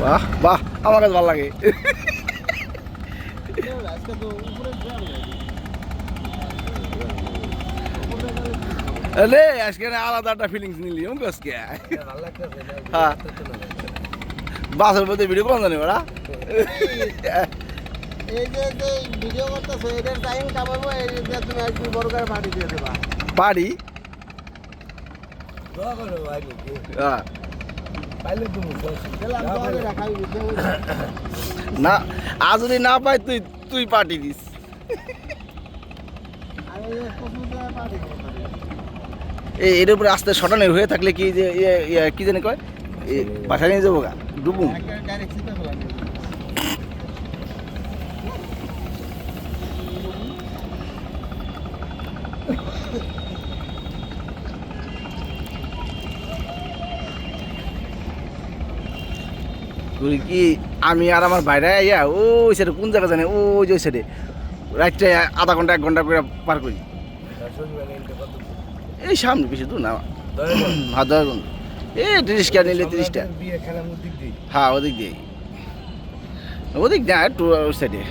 বাহ বাহ, আমার কাছে ভালো লাগে। রে আজকে না আলাদা একটা ফিলিংস নিলি আজকে। হ্যাঁ, বাসের মধ্যে ভিডিও কোন জানি ওরা। এই যে ভিডিও করতেছো এটার টাইম কামাবো, এই যে তুমি একটু বড় করে পার্টি দিয়ে দেবা। বাড়ি হ্যাঁ না, আজ যদি না পাই তুই তুই পার্টি দিস। এর উপরে আস্তে শটানের হয়ে থাকলে কি যে কি জানি কয়, বাসা নিয়ে যাবো গা ডুবুম। তুই কি আমি আর আমার বাইরে ইয়া ওই সাইডে কোন জায়গা জানে, ওই যে সাইডে রাত্রে আধা ঘন্টা 1 ঘন্টা করে পার করি। এই সামনে বেশি দূর না, হ্যাঁ 10 ঘন্টা। এই 30 টাকা নিলে 30 টাকা। হ্যাঁ ওদিক দিয়ে, ওদিক দিয়ে একটু ওই সাইডে।